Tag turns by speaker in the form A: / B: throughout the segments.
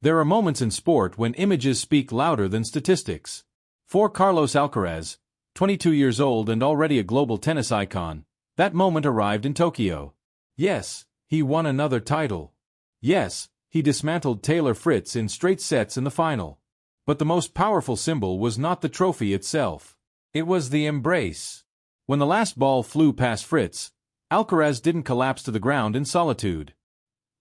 A: There are moments in sport when images speak louder than statistics. For Carlos Alcaraz, 22 years old and already a global tennis icon, that moment arrived in Tokyo. Yes, he won another title. Yes, he dismantled Taylor Fritz in straight sets in the final. But the most powerful symbol was not the trophy itself. It was the embrace. When the last ball flew past Fritz, Alcaraz didn't collapse to the ground in solitude.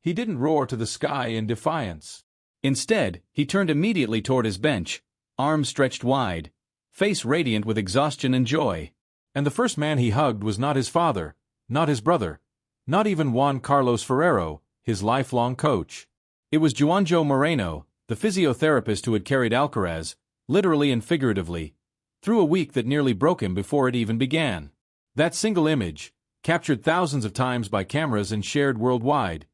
A: He didn't roar to the sky in defiance. Instead, he turned immediately toward his bench, arms stretched wide, face radiant with exhaustion and joy. And the first man he hugged was not his father, not his brother, not even Juan Carlos Ferrero, his lifelong coach. It was Juanjo Moreno, the physiotherapist who had carried Alcaraz, literally and figuratively, through a week that nearly broke him before it even began. That single image, captured thousands of times by cameras and shared worldwide,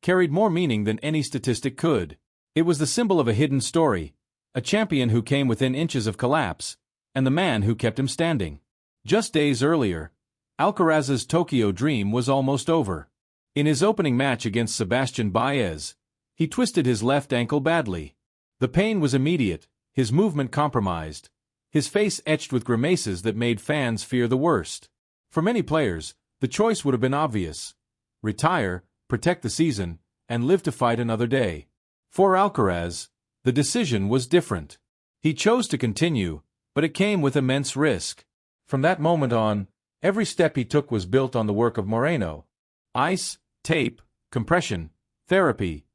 A: carried more meaning than any statistic could. It was the symbol of a hidden story, a champion who came within inches of collapse, and the man who kept him standing. Just days earlier, Alcaraz's Tokyo dream was almost over. In his opening match against Sebastian Baez, he twisted his left ankle badly. The pain was immediate, his movement compromised, his face etched with grimaces that made fans fear the worst. For many players, the choice would have been obvious: retire, protect the season, and live to fight another day. For Alcaraz, the decision was different. He chose to continue, but it came with immense risk. From that moment on, every step he took was built on the work of Moreno. Ice, tape, compression, therapy.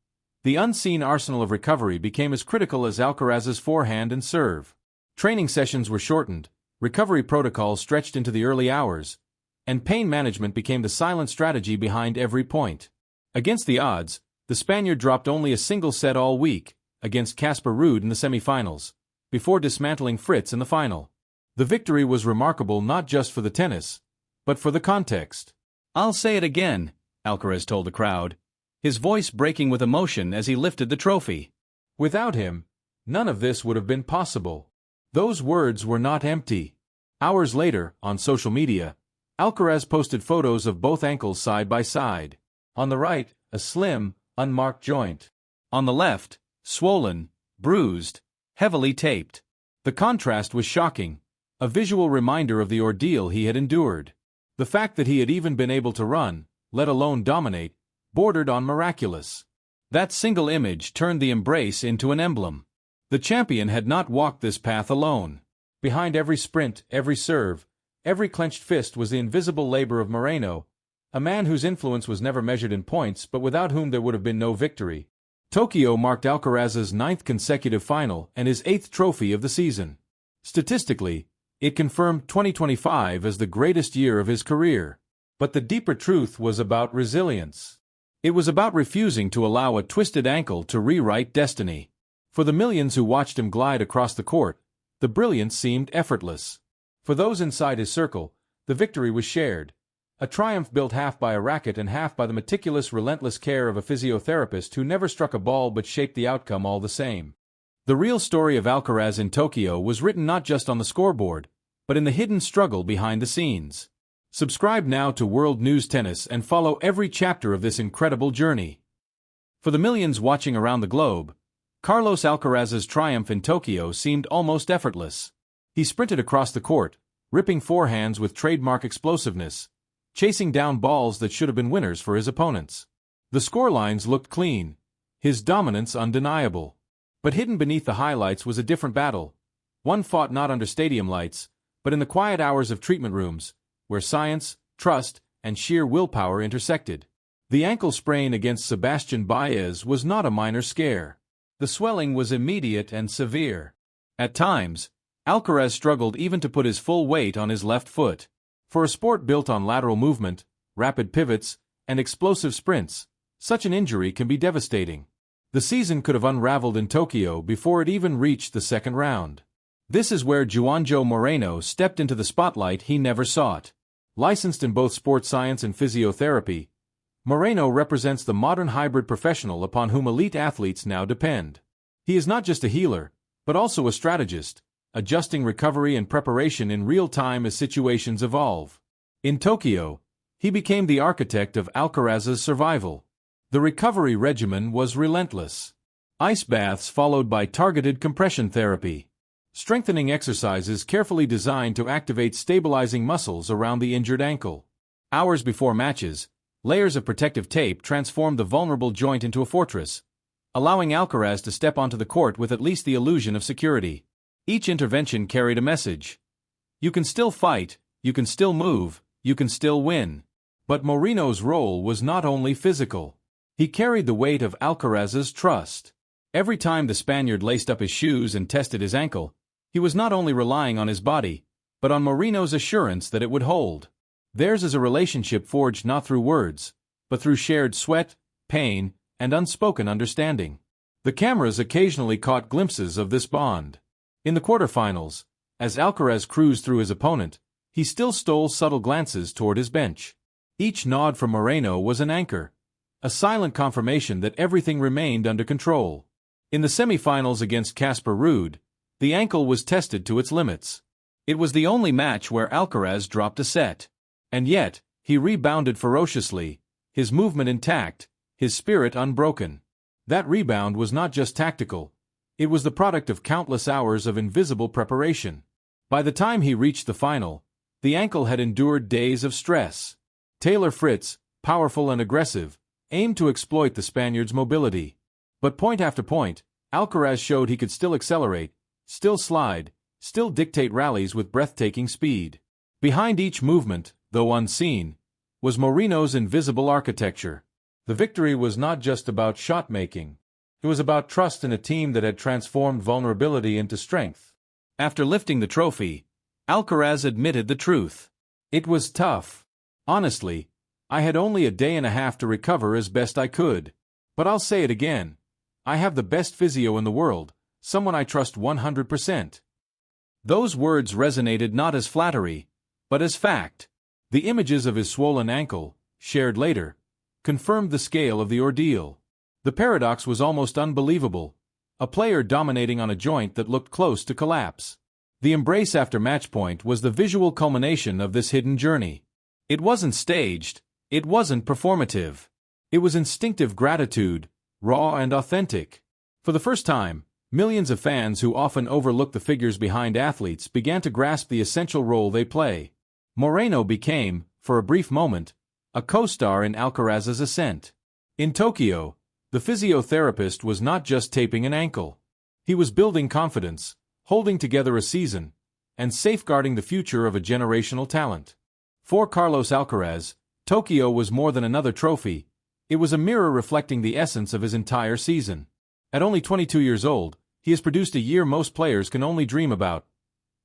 A: The unseen arsenal of recovery became as critical as Alcaraz's forehand and serve. Training sessions were shortened, recovery protocols stretched into the early hours, and pain management became the silent strategy behind every point. Against the odds, the Spaniard dropped only a single set all week, against Casper Ruud in the semifinals, before dismantling Fritz in the final. The victory was remarkable not just for the tennis, but for the context.
B: "I'll say it again," Alcaraz told the crowd, his voice breaking with emotion as he lifted the trophy.
A: Without him, none of this would have been possible. Those words were not empty. Hours later, on social media, Alcaraz posted photos of both ankles side by side. On the right, a slim, unmarked joint. On the left, swollen, bruised, heavily taped. The contrast was shocking, a visual reminder of the ordeal he had endured. The fact that he had even been able to run, let alone dominate, bordered on miraculous. That single image turned the embrace into an emblem. The champion had not walked this path alone. Behind every sprint, every serve, every clenched fist was the invisible labor of Moreno, a man whose influence was never measured in points but without whom there would have been no victory. Tokyo marked Alcaraz's 9th consecutive final and his 8th trophy of the season. Statistically, it confirmed 2025 as the greatest year of his career. But the deeper truth was about resilience. It was about refusing to allow a twisted ankle to rewrite destiny. For the millions who watched him glide across the court, the brilliance seemed effortless. For those inside his circle, the victory was shared. A triumph built half by a racket and half by the meticulous, relentless care of a physiotherapist who never struck a ball but shaped the outcome all the same. The real story of Alcaraz in Tokyo was written not just on the scoreboard, but in the hidden struggle behind the scenes. Subscribe now to World News Tennis and follow every chapter of this incredible journey. For the millions watching around the globe, Carlos Alcaraz's triumph in Tokyo seemed almost effortless. He sprinted across the court, ripping forehands with trademark explosiveness, chasing down balls that should have been winners for his opponents. The scorelines looked clean, his dominance undeniable. But hidden beneath the highlights was a different battle, one fought not under stadium lights, but in the quiet hours of treatment rooms, where science, trust, and sheer willpower intersected. The ankle sprain against Sebastian Baez was not a minor scare. The swelling was immediate and severe. At times, Alcaraz struggled even to put his full weight on his left foot. For a sport built on lateral movement, rapid pivots, and explosive sprints, such an injury can be devastating. The season could have unraveled in Tokyo before it even reached the second round. This is where Juanjo Moreno stepped into the spotlight he never sought. Licensed in both sports science and physiotherapy, Moreno represents the modern hybrid professional upon whom elite athletes now depend. He is not just a healer, but also a strategist, adjusting recovery and preparation in real time as situations evolve. In Tokyo, he became the architect of Alcaraz's survival. The recovery regimen was relentless. Ice baths followed by targeted compression therapy. Strengthening exercises carefully designed to activate stabilizing muscles around the injured ankle. Hours before matches, layers of protective tape transformed the vulnerable joint into a fortress, allowing Alcaraz to step onto the court with at least the illusion of security. Each intervention carried a message. You can still fight, you can still move, you can still win. But Moreno's role was not only physical. He carried the weight of Alcaraz's trust. Every time the Spaniard laced up his shoes and tested his ankle, he was not only relying on his body, but on Moreno's assurance that it would hold. Theirs is a relationship forged not through words, but through shared sweat, pain, and unspoken understanding. The cameras occasionally caught glimpses of this bond. In the quarterfinals, as Alcaraz cruised through his opponent, he still stole subtle glances toward his bench. Each nod from Moreno was an anchor, a silent confirmation that everything remained under control. In the semifinals against Casper Ruud, the ankle was tested to its limits. It was the only match where Alcaraz dropped a set. And yet, he rebounded ferociously, his movement intact, his spirit unbroken. That rebound was not just tactical. It was the product of countless hours of invisible preparation. By the time he reached the final, the ankle had endured days of stress. Taylor Fritz, powerful and aggressive, aimed to exploit the Spaniard's mobility. But point after point, Alcaraz showed he could still accelerate, still slide, still dictate rallies with breathtaking speed. Behind each movement, though unseen, was Moreno's invisible architecture. The victory was not just about shot-making. It was about trust in a team that had transformed vulnerability into strength. After lifting the trophy, Alcaraz admitted the truth. It was tough. Honestly, I had only a day and a half to recover as best I could. But I'll say it again. I have the best physio in the world, someone I trust 100%. Those words resonated not as flattery, but as fact. The images of his swollen ankle, shared later, confirmed the scale of the ordeal. The paradox was almost unbelievable. A player dominating on a joint that looked close to collapse. The embrace after match point was the visual culmination of this hidden journey. It wasn't staged, it wasn't performative. It was instinctive gratitude, raw and authentic. For the first time, millions of fans who often overlook the figures behind athletes began to grasp the essential role they play. Moreno became, for a brief moment, a co-star in Alcaraz's ascent. In Tokyo, the physiotherapist was not just taping an ankle. He was building confidence, holding together a season, and safeguarding the future of a generational talent. For Carlos Alcaraz, Tokyo was more than another trophy. It was a mirror reflecting the essence of his entire season. At only 22 years old, he has produced a year most players can only dream about.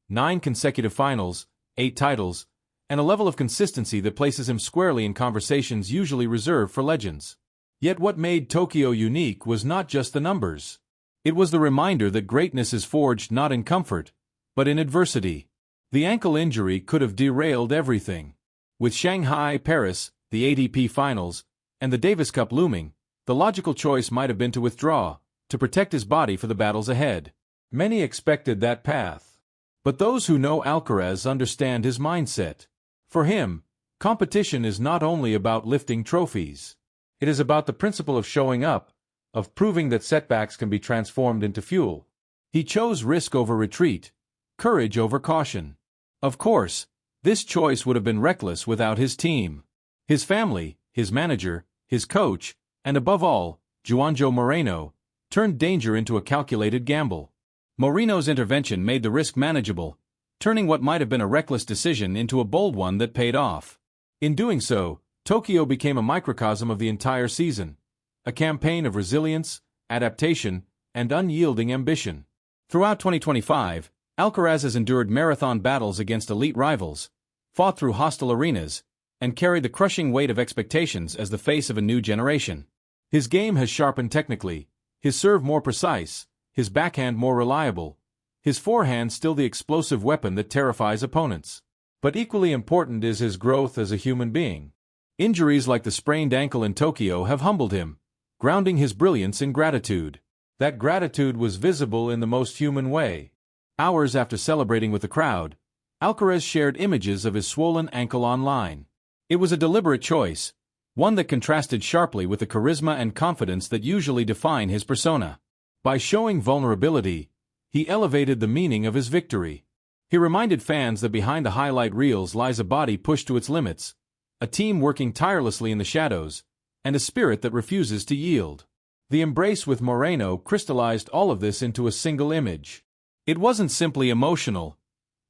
A: 9 consecutive finals, 8 titles, and a level of consistency that places him squarely in conversations usually reserved for legends. Yet what made Tokyo unique was not just the numbers. It was the reminder that greatness is forged not in comfort, but in adversity. The ankle injury could have derailed everything. With Shanghai, Paris, the ATP Finals, and the Davis Cup looming, the logical choice might have been to withdraw, to protect his body for the battles ahead. Many expected that path. But those who know Alcaraz understand his mindset. For him, competition is not only about lifting trophies. It is about the principle of showing up, of proving that setbacks can be transformed into fuel. He chose risk over retreat, courage over caution. Of course, this choice would have been reckless without his team. His family, his manager, his coach, and above all, Juanjo Moreno, turned danger into a calculated gamble. Moreno's intervention made the risk manageable, turning what might have been a reckless decision into a bold one that paid off. In doing so, Tokyo became a microcosm of the entire season, a campaign of resilience, adaptation, and unyielding ambition. Throughout 2025, Alcaraz has endured marathon battles against elite rivals, fought through hostile arenas, and carried the crushing weight of expectations as the face of a new generation. His game has sharpened technically, his serve more precise, his backhand more reliable, his forehand still the explosive weapon that terrifies opponents. But equally important is his growth as a human being. Injuries like the sprained ankle in Tokyo have humbled him, grounding his brilliance in gratitude. That gratitude was visible in the most human way. Hours after celebrating with the crowd, Alcaraz shared images of his swollen ankle online. It was a deliberate choice, one that contrasted sharply with the charisma and confidence that usually define his persona. By showing vulnerability, he elevated the meaning of his victory. He reminded fans that behind the highlight reels lies a body pushed to its limits, a team working tirelessly in the shadows, and a spirit that refuses to yield. The embrace with Moreno crystallized all of this into a single image. It wasn't simply emotional.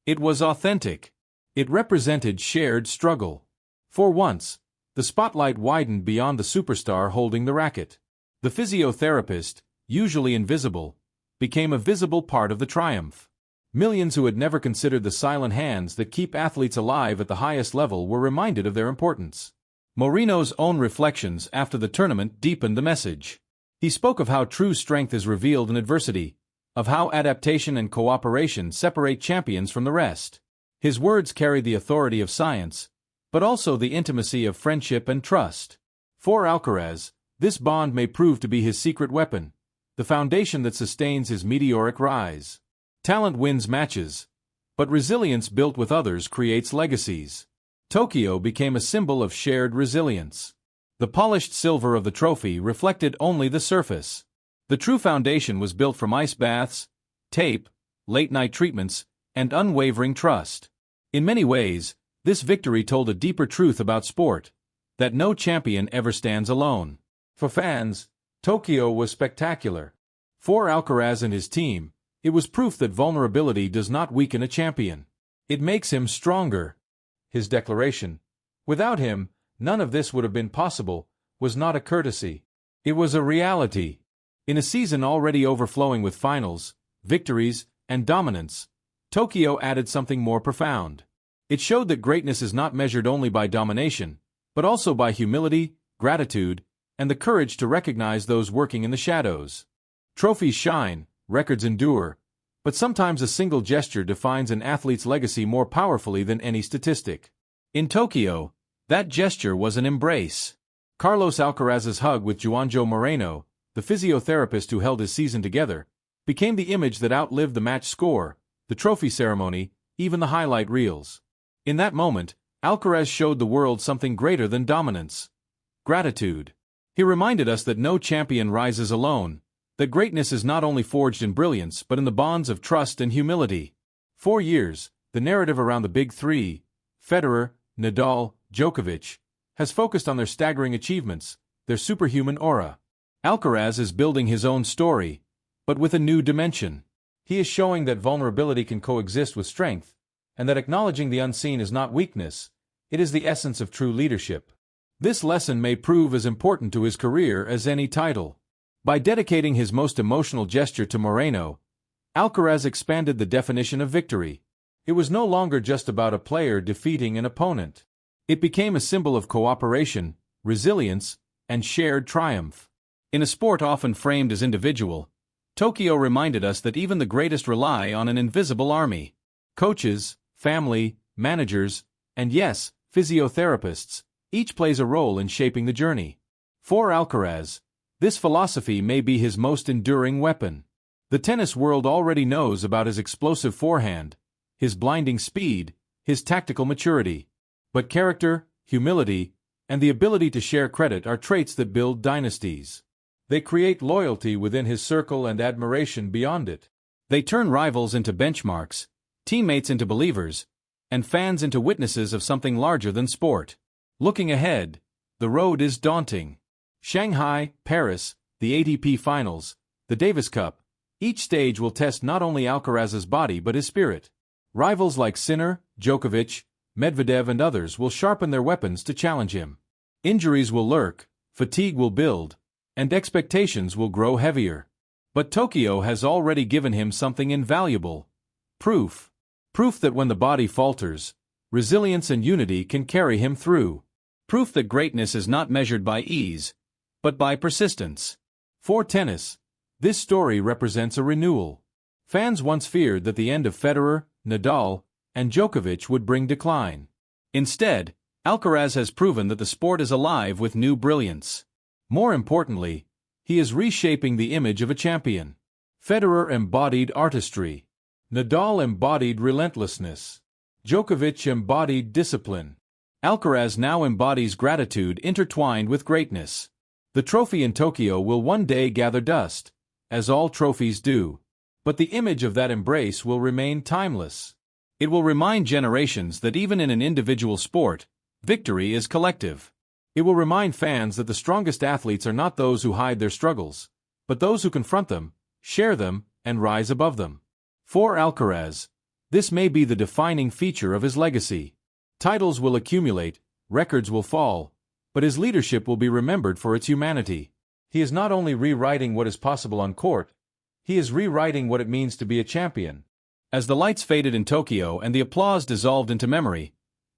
A: It was authentic. It represented shared struggle. For once, the spotlight widened beyond the superstar holding the racket. The physiotherapist, usually invisible, became a visible part of the triumph. Millions who had never considered the silent hands that keep athletes alive at the highest level were reminded of their importance. Moreno's own reflections after the tournament deepened the message. He spoke of how true strength is revealed in adversity, of how adaptation and cooperation separate champions from the rest. His words carried the authority of science, but also the intimacy of friendship and trust. For Alcaraz, this bond may prove to be his secret weapon, the foundation that sustains his meteoric rise. Talent wins matches, but resilience built with others creates legacies. Tokyo became a symbol of shared resilience. The polished silver of the trophy reflected only the surface. The true foundation was built from ice baths, tape, late-night treatments, and unwavering trust. In many ways, this victory told a deeper truth about sport, that no champion ever stands alone. For fans, Tokyo was spectacular. For Alcaraz and his team, it was proof that vulnerability does not weaken a champion. It makes him stronger. His declaration, "Without him, none of this would have been possible," was not a courtesy. It was a reality. In a season already overflowing with finals, victories, and dominance, Tokyo added something more profound. It showed that greatness is not measured only by domination, but also by humility, gratitude, and the courage to recognize those working in the shadows. Trophies shine, records endure, but sometimes a single gesture defines an athlete's legacy more powerfully than any statistic. In Tokyo, that gesture was an embrace. Carlos Alcaraz's hug with Juanjo Moreno, the physiotherapist who held his season together, became the image that outlived the match score, the trophy ceremony, even the highlight reels. In that moment, Alcaraz showed the world something greater than dominance: gratitude. He reminded us that no champion rises alone, that greatness is not only forged in brilliance but in the bonds of trust and humility. For years, the narrative around the big three, Federer, Nadal, Djokovic, has focused on their staggering achievements, their superhuman aura. Alcaraz is building his own story, but with a new dimension. He is showing that vulnerability can coexist with strength, and that acknowledging the unseen is not weakness, it is the essence of true leadership. This lesson may prove as important to his career as any title. By dedicating his most emotional gesture to Moreno, Alcaraz expanded the definition of victory. It was no longer just about a player defeating an opponent. It became a symbol of cooperation, resilience, and shared triumph. In a sport often framed as individual, Tokyo reminded us that even the greatest rely on an invisible army. Coaches, family, managers, and yes, physiotherapists, each plays a role in shaping the journey. For Alcaraz, this philosophy may be his most enduring weapon. The tennis world already knows about his explosive forehand, his blinding speed, his tactical maturity. But character, humility, and the ability to share credit are traits that build dynasties. They create loyalty within his circle and admiration beyond it. They turn rivals into benchmarks, teammates into believers, and fans into witnesses of something larger than sport. Looking ahead, the road is daunting. Shanghai, Paris, the ATP Finals, the Davis Cup, each stage will test not only Alcaraz's body but his spirit. Rivals like Sinner, Djokovic, Medvedev and others will sharpen their weapons to challenge him. Injuries will lurk, fatigue will build, and expectations will grow heavier. But Tokyo has already given him something invaluable: proof. Proof that when the body falters, resilience and unity can carry him through. Proof that greatness is not measured by ease, but by persistence. For tennis, this story represents a renewal. Fans once feared that the end of Federer, Nadal, and Djokovic would bring decline. Instead, Alcaraz has proven that the sport is alive with new brilliance. More importantly, he is reshaping the image of a champion. Federer embodied artistry. Nadal embodied relentlessness. Djokovic embodied discipline. Alcaraz now embodies gratitude intertwined with greatness. The trophy in Tokyo will one day gather dust, as all trophies do. But the image of that embrace will remain timeless.
B: It will remind generations that even in an individual sport, victory is collective.
A: It will remind fans that the strongest athletes are not those who hide their struggles, but those who confront them, share them, and rise above them. For Alcaraz, this may be the defining feature of his legacy. Titles will accumulate, records will fall, but his leadership will be remembered for its humanity. He is not only rewriting what is possible on court, he is rewriting what it means to be a champion.
B: As the lights faded in Tokyo and the applause dissolved into memory,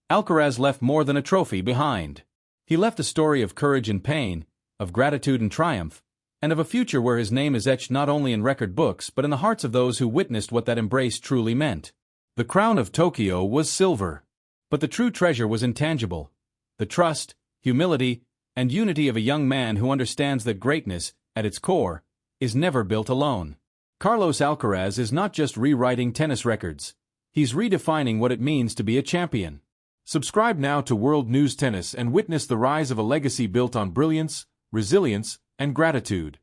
B: Alcaraz left more than a trophy behind. He left a story of courage and pain, of gratitude and triumph, and of a future where his name is etched not only in record books but in the hearts of those who witnessed what that embrace truly meant. The crown of Tokyo was silver, but the true treasure was intangible: the trust, humility, and unity of a young man who understands that greatness, at its core, is never built alone. Carlos Alcaraz is not just rewriting tennis records, he's redefining what it means to be a champion. Subscribe now to World News Tennis and witness the rise of a legacy built on brilliance, resilience, and gratitude.